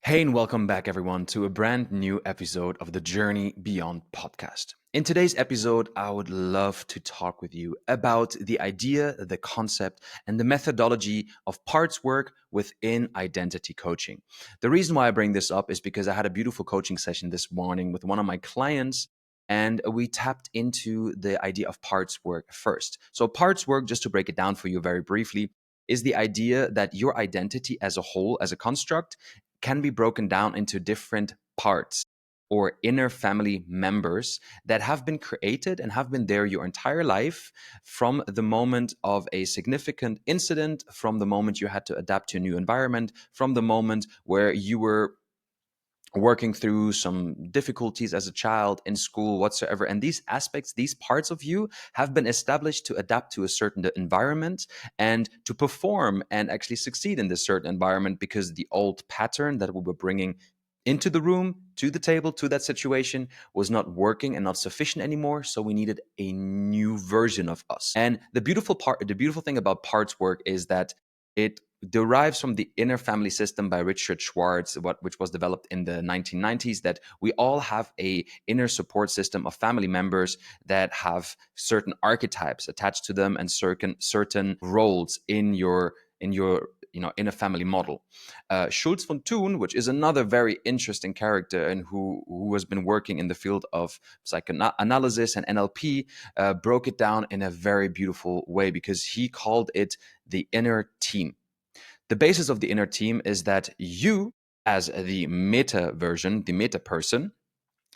Hey, and welcome back, everyone, to a brand new episode of the Journey Beyond podcast. In today's episode, I would love to talk with you about the idea, the concept, and the methodology of parts work within identity coaching. The reason why I bring this up is because I had a beautiful coaching session this morning with one of my clients. And we tapped into the idea of parts work first. So, parts work, just to break it down for you very briefly, is the idea that your identity as a whole, as a construct, can be broken down into different parts or inner family members that have been created and have been there your entire life from the moment of a significant incident, from the moment you had to adapt to a new environment, from the moment where you were working through some difficulties as a child in school whatsoever. And these aspects, these parts of you have been established to adapt to a certain environment and to perform and actually succeed in this certain environment, because the old pattern that we were bringing into the room, to the table, to that situation was not working and not sufficient anymore. So we needed a new version of us. And the beautiful thing about parts work is that it derives from the inner family system by Richard Schwartz, which was developed in the 1990s, that we all have a inner support system of family members that have certain archetypes attached to them and certain roles in your in a family model. Schultz von Thun, which is another very interesting character and who has been working in the field of psychoanalysis and NLP, broke it down in a very beautiful way, because he called it the inner team. The basis of the inner team is that you, as the meta version, the meta person,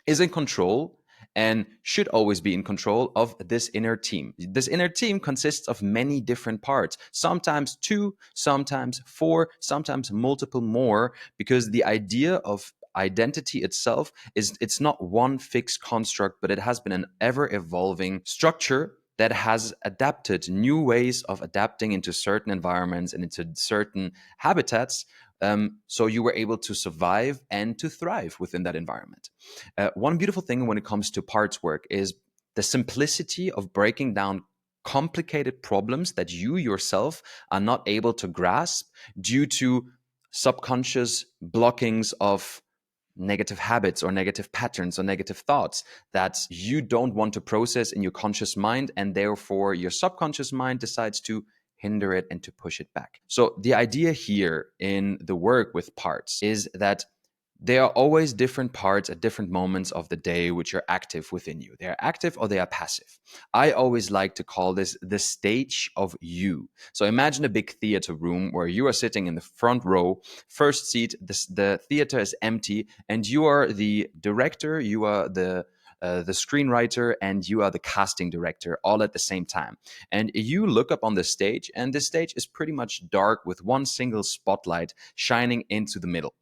is in control and should always be in control of this inner team. This inner team consists of many different parts, sometimes two, sometimes four, sometimes multiple more, because the idea of identity itself is it's not one fixed construct, but it has been an ever evolving structure that has adapted new ways of adapting into certain environments and into certain habitats. So you were able to survive and to thrive within that environment. One beautiful thing when it comes to parts work is the simplicity of breaking down complicated problems that you yourself are not able to grasp due to subconscious blockings of negative habits or negative patterns or negative thoughts that you don't want to process in your conscious mind, and therefore your subconscious mind decides to hinder it and to push it back. So the idea here in the work with parts is that there are always different parts at different moments of the day which are active within you. They are active or they are passive. I always like to call this the stage of you. So imagine a big theater room where you are sitting in the front row, first seat. The theater is empty, and you are the director, you are the screenwriter, and you are the casting director all at the same time. And you look up on the stage, and the stage is pretty much dark with one single spotlight shining into the middle.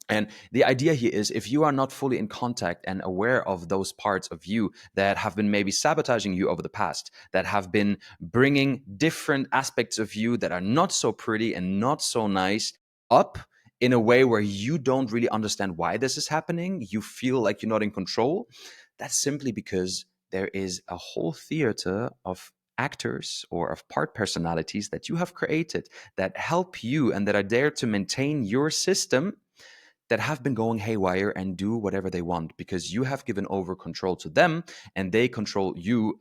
And the idea here is, if you are not fully in contact and aware of those parts of you that have been maybe sabotaging you over the past, that have been bringing different aspects of you that are not so pretty and not so nice up in a way where you don't really understand why this is happening, you feel like you're not in control, that's simply because there is a whole theater of actors or of part personalities that you have created that help you and that are there to maintain your system, that have been going haywire and do whatever they want because you have given over control to them and they control you,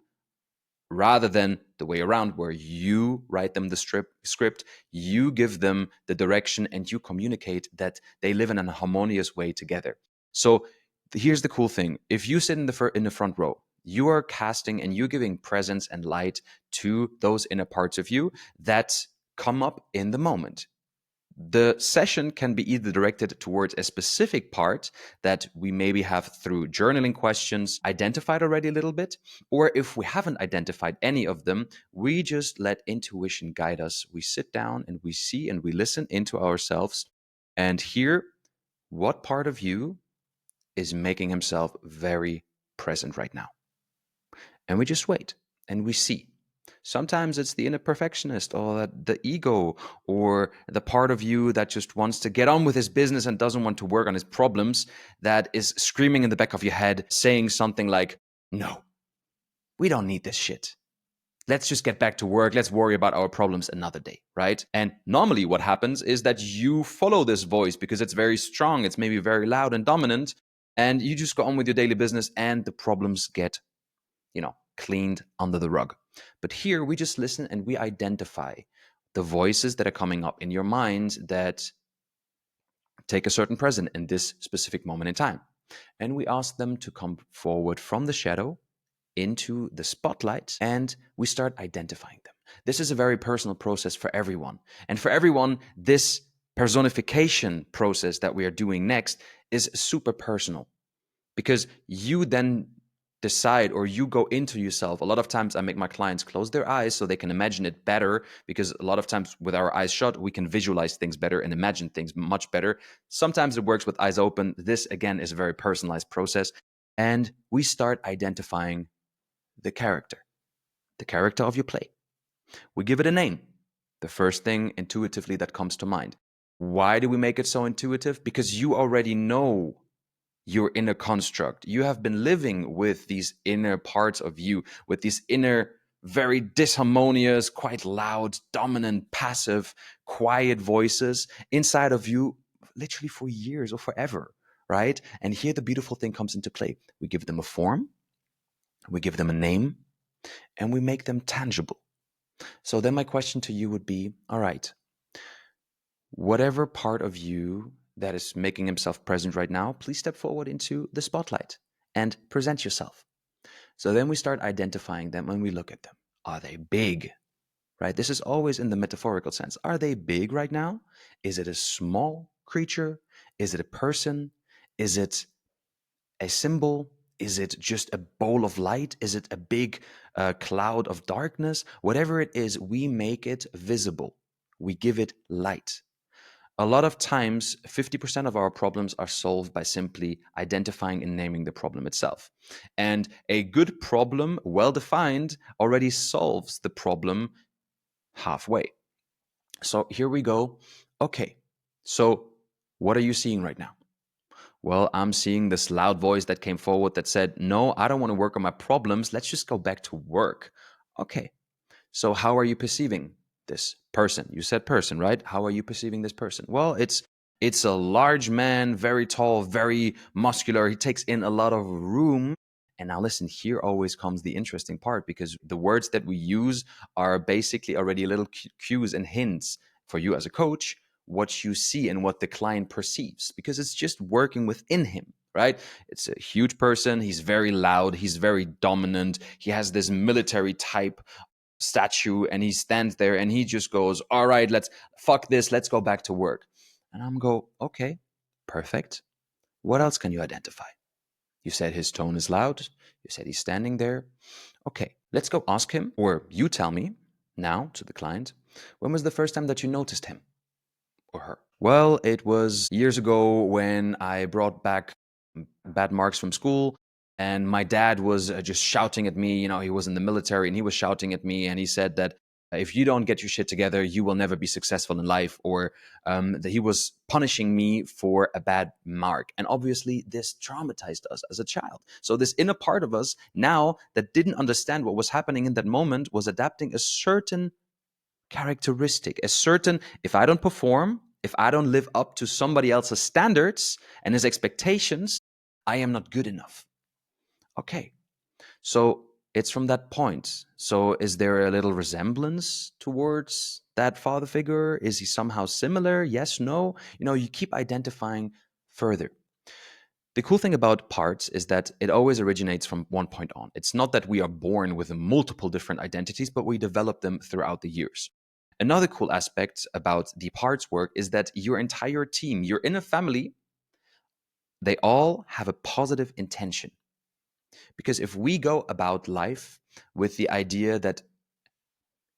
rather than the way around where you write them the script, you give them the direction, and you communicate that they live in a harmonious way together. So here's the cool thing. If you sit in the front row, you are casting and you're giving presence and light to those inner parts of you that come up in the moment. The session can be either directed towards a specific part that we maybe have through journaling questions identified already a little bit, or if we haven't identified any of them, we just let intuition guide us. We sit down and we see and we listen into ourselves and hear what part of you is making himself very present right now. And we just wait and we see. Sometimes it's the inner perfectionist or the ego or the part of you that just wants to get on with his business and doesn't want to work on his problems, that is screaming in the back of your head, saying something like, no, we don't need this shit. let's just get back to work. Let's worry about our problems another day, right? And normally what happens is that you follow this voice because it's very strong. It's maybe very loud and dominant. And you just go on with your daily business and the problems get, cleaned under the rug. But here we just listen and we identify the voices that are coming up in your mind that take a certain present in this specific moment in time. And we ask them to come forward from the shadow into the spotlight and we start identifying them. This is a very personal process for everyone. And for everyone, this personification process that we are doing next is super personal because you then decide or you go into yourself. A lot of times I make my clients close their eyes so they can imagine it better because a lot of times with our eyes shut, we can visualize things better and imagine things much better. Sometimes it works with eyes open. This, again, is a very personalized process. And we start identifying the character of your play. We give it a name. The first thing intuitively that comes to mind. Why do we make it so intuitive? Because you already know your inner construct. You have been living with these inner parts of you, with these inner, very disharmonious, quite loud, dominant, passive, quiet voices inside of you, literally for years or forever, right? And here the beautiful thing comes into play. We give them a form, we give them a name, and we make them tangible. So then my question to you would be, all right, whatever part of you that is making himself present right now, please step forward into the spotlight and present yourself. So then we start identifying them when we look at them. Are they big? Right? This is always in the metaphorical sense. Are they big right now? Is it a small creature? Is it a person? Is it a symbol? Is it just a bowl of light? Is it a big cloud of darkness? Whatever it is, we make it visible. We give it light. A lot of times, 50% of our problems are solved by simply identifying and naming the problem itself. And a good problem, well defined, already solves the problem halfway. So here we go. Okay, so what are you seeing right now? Well, I'm seeing this loud voice that came forward that said, no, I don't want to work on my problems. Let's just go back to work. Okay, so how are you perceiving this person? You said person, right? How are you perceiving this person? Well, it's a large man, very tall, very muscular. He takes in a lot of room. And now listen, here always comes the interesting part because the words that we use are basically already little cues and hints for you as a coach, what you see and what the client perceives, because it's just working within him, right? It's a huge person. He's very loud. He's very dominant. He has this military type statue and he stands there and he just goes, all right, let's fuck this. Let's go back to work. And I'm go, okay, perfect. What else can you identify? You said his tone is loud. You said he's standing there. Okay, let's go ask him, or you tell me now to the client, when was the first time that you noticed him or her? Well, it was years ago when I brought back bad marks from school. And my dad was just shouting at me. You know, he was in the military and he was shouting at me. And he said that if you don't get your shit together, you will never be successful in life. Or that he was punishing me for a bad mark. And obviously, this traumatized us as a child. So, this inner part of us now that didn't understand what was happening in that moment was adapting a certain characteristic, a certain, if I don't perform, if I don't live up to somebody else's standards and his expectations, I am not good enough. Okay, so it's from that point. So is there a little resemblance towards that father figure? Is he somehow similar? Yes, no? You know, you keep identifying further. The cool thing about parts is that it always originates from one point on. It's not that we are born with multiple different identities, but we develop them throughout the years. Another cool aspect about the parts work is that your entire team, you're in a family, they all have a positive intention. Because if we go about life with the idea that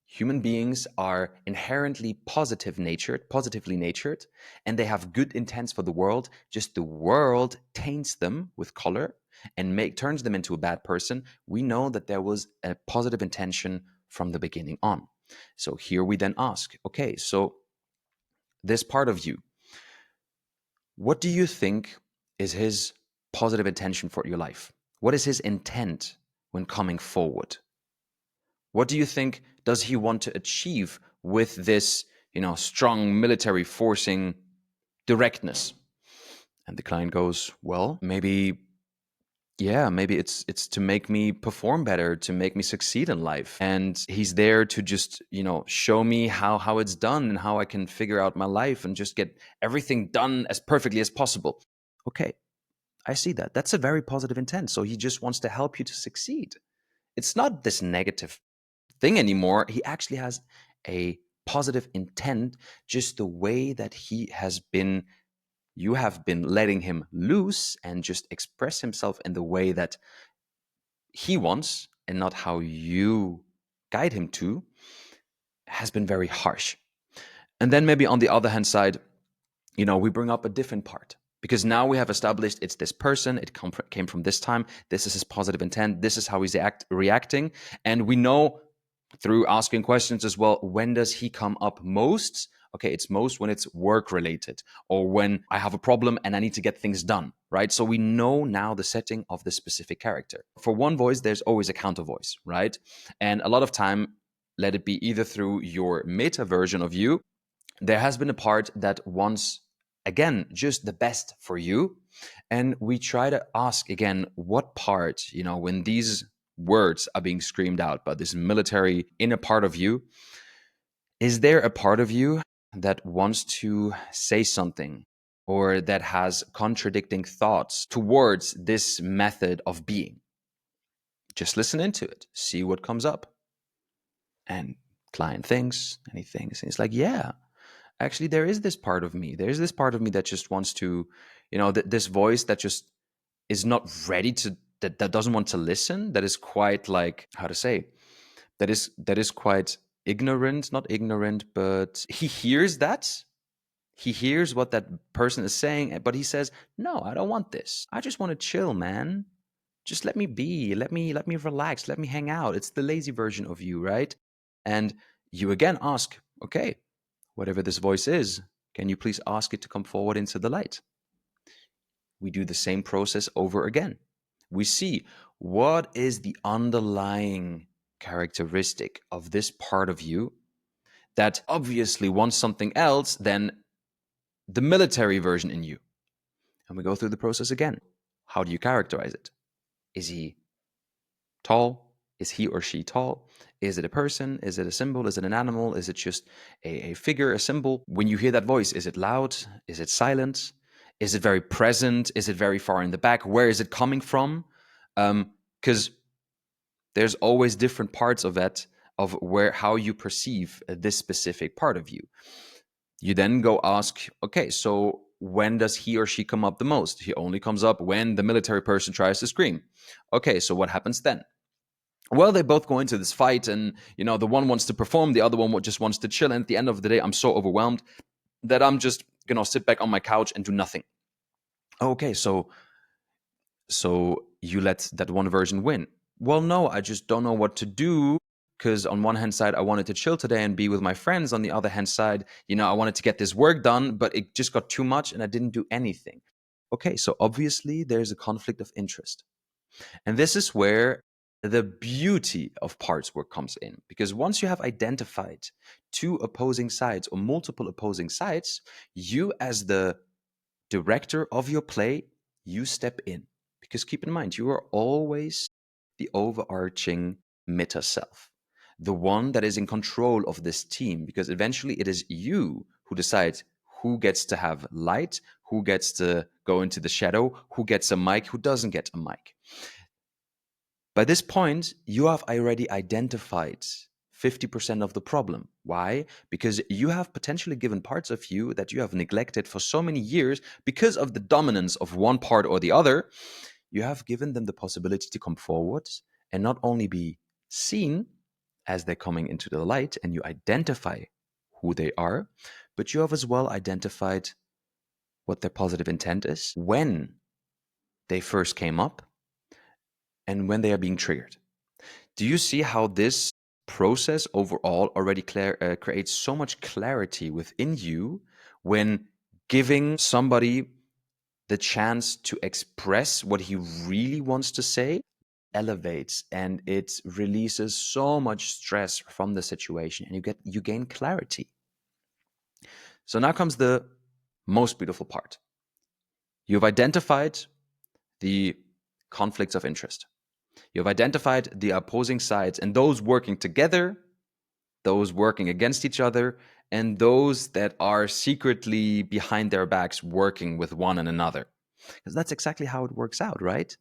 human beings are inherently positively natured, and they have good intents for the world, just the world taints them with color and turns them into a bad person, we know that there was a positive intention from the beginning on. So here we then ask, okay, so this part of you, what do you think is his positive intention for your life? What is his intent when coming forward? What do you think does he want to achieve with this, strong military forcing directness? And the client goes, well, maybe, yeah, maybe it's to make me perform better, to make me succeed in life. And he's there to just, show me how it's done and how I can figure out my life and just get everything done as perfectly as possible. Okay, I see that. That's a very positive intent. So he just wants to help you to succeed. It's not this negative thing anymore. He actually has a positive intent, just the way that you have been letting him loose and just express himself in the way that he wants and not how you guide him to, has been very harsh. And then maybe on the other hand side, we bring up a different part, because now we have established it's this person, it came from this time, this is his positive intent, this is how he's reacting. And we know through asking questions as well, when does he come up most? Okay, it's most when it's work related, or when I have a problem and I need to get things done, right? So we know now the setting of this specific character. For one voice, there's always a counter voice, right? And a lot of time, let it be either through your meta version of you, there has been a part that wants, again, just the best for you. And we try to ask again, what part, when these words are being screamed out by this military inner part of you, is there a part of you that wants to say something, or that has contradicting thoughts towards this method of being? Just listen into it, see what comes up. And client thinks, and he thinks, and he's like, yeah, actually there is this part of me, there's this part of me that just wants to, this voice that just is not ready to, that doesn't want to listen, that is quite, like, how to say, that is quite ignorant, not ignorant, but he hears what that person is saying, but he says, no, I don't want this, I just want to chill, man. Just let me be, let me relax, let me hang out. It's the lazy version of you, right? And you again ask, okay, whatever this voice is, can you please ask it to come forward into the light? We do the same process over again. We see what is the underlying characteristic of this part of you that obviously wants something else than the military version in you. And we go through the process again. How do you characterize it? Is he tall? Is he or she tall? Is it a person? Is it a symbol? Is it an animal? Is it just a figure, a symbol? When you hear that voice, is it loud? Is it silent? Is it very present? Is it very far in the back? Where is it coming from? Because there's always different parts of it, of how you perceive this specific part of you. You then go ask, okay, so when does he or she come up the most? He only comes up when the military person tries to scream. Okay, so what happens then? Well, they both go into this fight, and the one wants to perform, the other one just wants to chill. And at the end of the day, I'm so overwhelmed that I'm just gonna sit back on my couch and do nothing. Okay, so you let that one version win. Well, no, I just don't know what to do, because on one hand side, I wanted to chill today and be with my friends. On the other hand side, I wanted to get this work done, but it just got too much and I didn't do anything. Okay, so obviously there's a conflict of interest. And this is where the beauty of parts work comes in. Because once you have identified two opposing sides or multiple opposing sides, you as the director of your play, you step in. Because keep in mind, you are always the overarching meta self, the one that is in control of this team, because eventually it is you who decides who gets to have light, who gets to go into the shadow, who gets a mic, who doesn't get a mic. By this point, you have already identified 50% of the problem. Why? Because you have potentially given parts of you that you have neglected for so many years because of the dominance of one part or the other. You have given them the possibility to come forward and not only be seen as they're coming into the light and you identify who they are, but you have as well identified what their positive intent is when they first came up and when they are being triggered. Do you see how this process overall already creates so much clarity within you when giving somebody the chance to express what he really wants to say, elevates and it releases so much stress from the situation, and you gain clarity. So now comes the most beautiful part. You've identified the conflicts of interest. You've identified the opposing sides and those working together, those working against each other, and those that are secretly behind their backs working with one and another. Because that's exactly how it works out, right?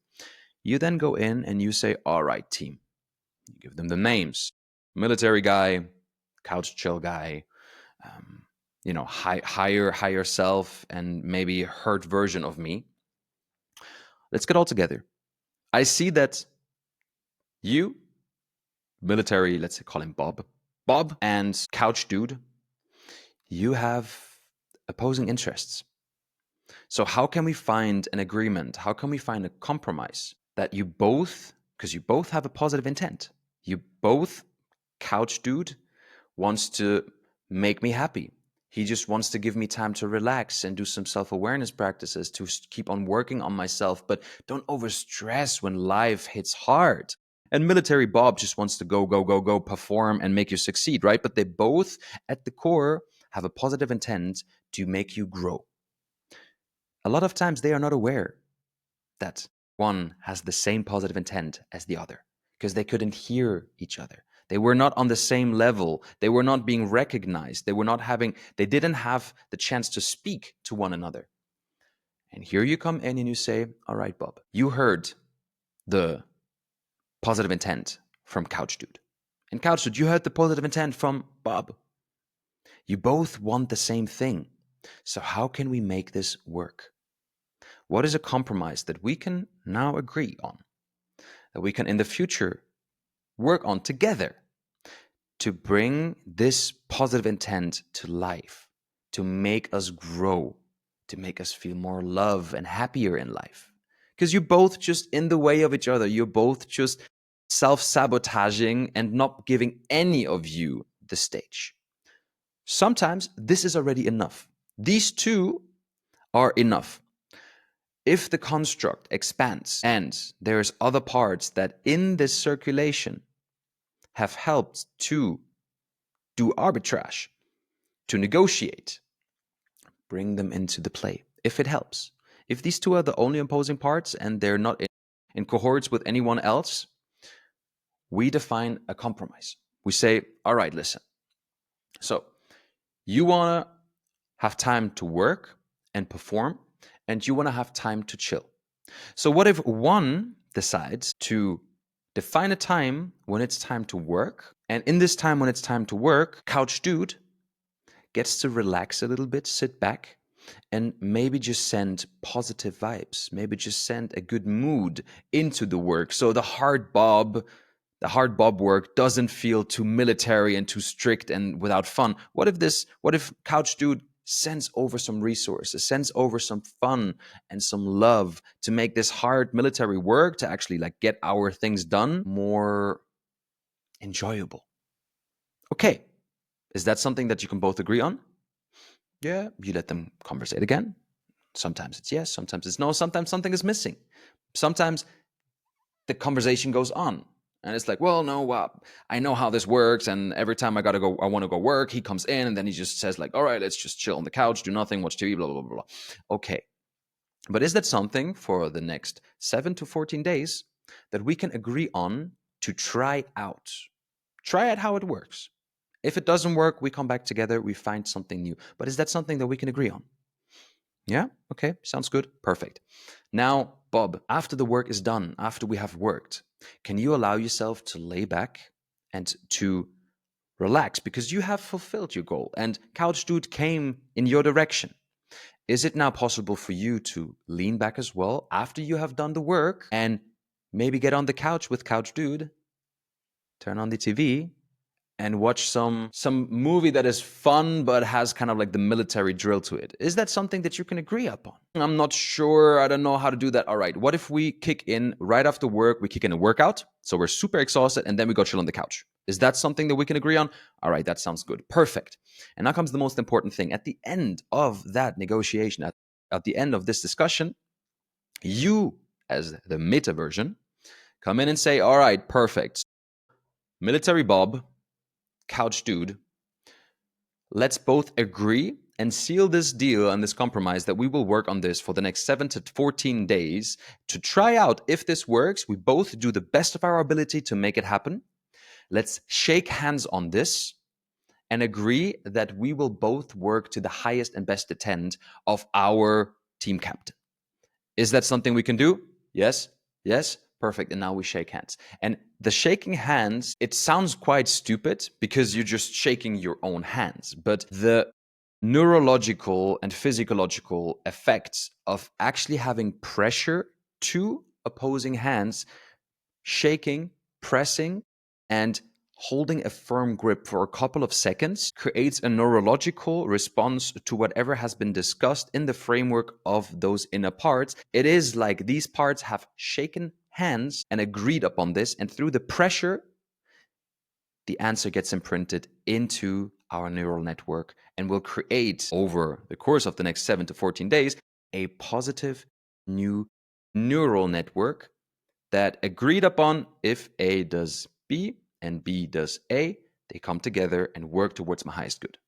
You then go in and you say, all right, team. You give them the names. Military guy, couch chill guy, higher self, and maybe hurt version of me. Let's get all together. I see that you, military, let's call him Bob, and couch dude, you have opposing interests. So how can we find an agreement? How can we find a compromise that you both, because you both have a positive intent, you both, couch dude wants to make me happy. He just wants to give me time to relax and do some self-awareness practices to keep on working on myself, but don't overstress when life hits hard. And military Bob just wants to go, perform and make you succeed, right? But they both, at the core, have a positive intent to make you grow. A lot of times they are not aware that one has the same positive intent as the other because they couldn't hear each other. They were not on the same level. They were not being recognized. They didn't have the chance to speak to one another. And here you come in and you say, all right, Bob, you heard the positive intent from Couch Dude. And Couch Dude, you heard the positive intent from Bob. You both want the same thing. So how can we make this work? What is a compromise that we can now agree on? That we can in the future work on together to bring this positive intent to life, to make us grow, to make us feel more love and happier in life. Because you're both just in the way of each other. You're both just self-sabotaging and not giving any of you the stage. Sometimes this is already enough. These two are enough. If the construct expands and there's other parts that in this circulation have helped to do arbitrage, to negotiate, bring them into the play, if it helps. If these two are the only opposing parts and they're not in cohorts with anyone else, we define a compromise. We say, all right, listen. So you want to have time to work and perform, and you want to have time to chill. So what if one decides to define a time when it's time to work, and in this time when it's time to work, Couch Dude gets to relax a little bit, sit back, and maybe just send positive vibes, maybe just send a good mood into the work. So the hard Bob work doesn't feel too military and too strict and without fun. What if Couch Dude sends over some resources, sends over some fun and some love to make this hard military work, to actually get our things done, more enjoyable? Okay, is that something that you can both agree on? Yeah, you let them conversate again. Sometimes it's yes, sometimes it's no, sometimes something is missing. Sometimes the conversation goes on. And it's well, no, I know how this works. And every time I want to go work, he comes in and then he just says all right, let's just chill on the couch, do nothing, watch TV, blah, blah, blah, blah. Okay. But is that something for the next 7 to 14 days that we can agree on to try out? Try out how it works. If it doesn't work, we come back together, we find something new. But is that something that we can agree on? Yeah? Okay, sounds good. Perfect. Now, Bob, after the work is done, after we have worked, can you allow yourself to lay back and to relax because you have fulfilled your goal and Couch Dude came in your direction? Is it now possible for you to lean back as well after you have done the work and maybe get on the couch with Couch Dude, turn on the TV, and watch some movie that is fun but has kind of the military drill to it? Is that something that you can agree upon? I'm not sure. I don't know how to do that. All right. What if we kick in right after work? We kick in a workout. So we're super exhausted and then we go chill on the couch. Is that something that we can agree on? All right. That sounds good. Perfect. And now comes the most important thing. At the end of that negotiation, at the end of this discussion, you as the meta version come in and say, all right, perfect. Military Bob, couch dude, let's both agree and seal this deal and this compromise that we will work on this for the next 7 to 14 days to try out if this works. We both do the best of our ability to make it happen. Let's shake hands on this and agree that we will both work to the highest and best intent of our team captain. Is that something we can do? Yes. Yes. Perfect. And now we shake hands. And the shaking hands, it sounds quite stupid because you're just shaking your own hands. But the neurological and physiological effects of actually having pressure to opposing hands, shaking, pressing, and holding a firm grip for a couple of seconds creates a neurological response to whatever has been discussed in the framework of those inner parts. It is like these parts have shaken hands and agreed upon this, and through the pressure, the answer gets imprinted into our neural network and will create, over the course of the next 7 to 14 days, a positive new neural network that agreed upon if A does B and B does A, they come together and work towards my highest good.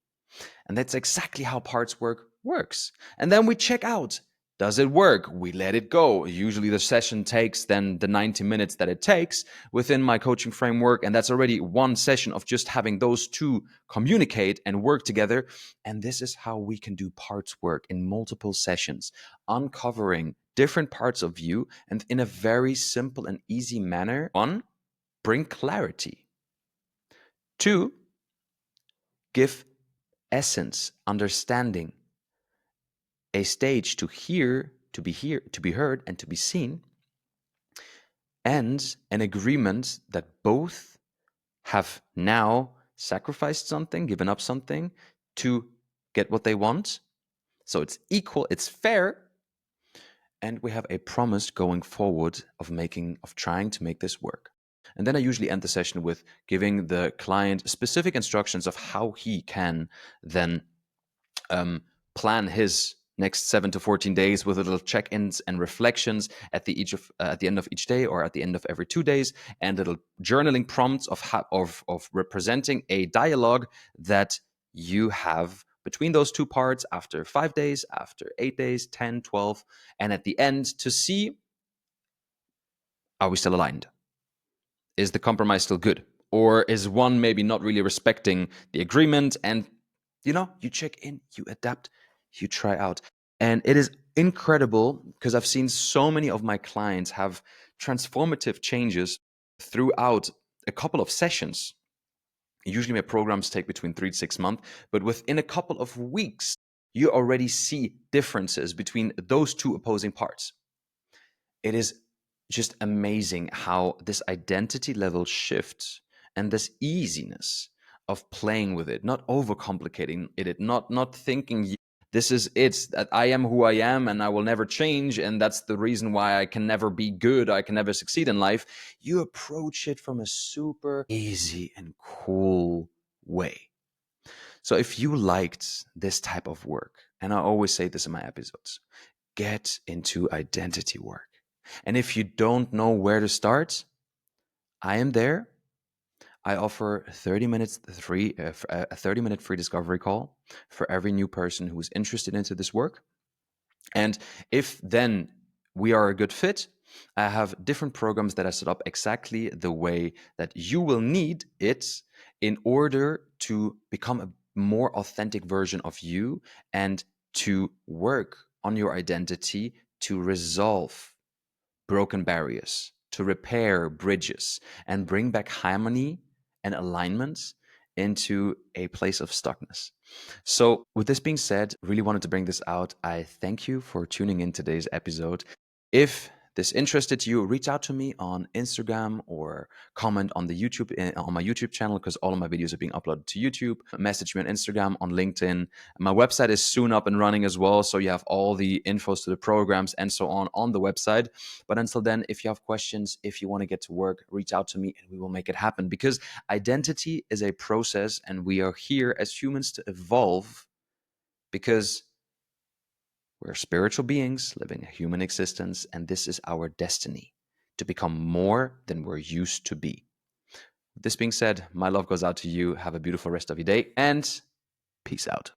And that's exactly how parts work works. And then we check out, does it work? We let it go. Usually the session takes then the 90 minutes that it takes within my coaching framework. And that's already one session of just having those two communicate and work together. And this is how we can do parts work in multiple sessions, uncovering different parts of you and in a very simple and easy manner. 1, bring clarity. 2, give essence, understanding, a stage to hear, to be heard, and to be seen, and an agreement that both have now sacrificed something, given up something to get what they want. So it's equal, it's fair, and we have a promise going forward of trying to make this work. And then I usually end the session with giving the client specific instructions of how he can then plan his next 7 to 14 days with little check-ins and reflections at the end of each day or at the end of every 2 days, and little journaling prompts of representing a dialogue that you have between those two parts after 5 days, after 8 days, 10, 12, and at the end to see, are we still aligned? Is the compromise still good? Or is one maybe not really respecting the agreement? And you check in, you adapt, you try out. And it is incredible because I've seen so many of my clients have transformative changes throughout a couple of sessions. Usually my programs take between 3 to 6 months, but within a couple of weeks, you already see differences between those two opposing parts. It is just amazing how this identity level shifts and this easiness of playing with it, not overcomplicating it, not thinking this is it, that I am who I am and I will never change, and that's the reason why I can never be good, I can never succeed in life. You approach it from a super easy and cool way. So if you liked this type of work, and I always say this in my episodes, get into identity work. And if you don't know where to start, I am there. I offer 30 minutes free, a 30-minute free discovery call for every new person who is interested into this work. And if then we are a good fit, I have different programs that I set up exactly the way that you will need it in order to become a more authentic version of you and to work on your identity to resolve broken barriers, to repair bridges, and bring back harmony and alignment into a place of stuckness. So, with this being said, really wanted to bring this out. I thank you for tuning in today's episode. If this interested you, reach out to me on Instagram or comment on the YouTube on my YouTube channel, because all of my videos are being uploaded to YouTube. Message me on Instagram, on LinkedIn. My website is soon up and running as well, so you have all the infos to the programs and so on the website. But until then, if you have questions, if you want to get to work, reach out to me and we will make it happen, because identity is a process and we are here as humans to evolve, because we're spiritual beings living a human existence, and this is our destiny, to become more than we're used to be. With this being said, my love goes out to you. Have a beautiful rest of your day and peace out.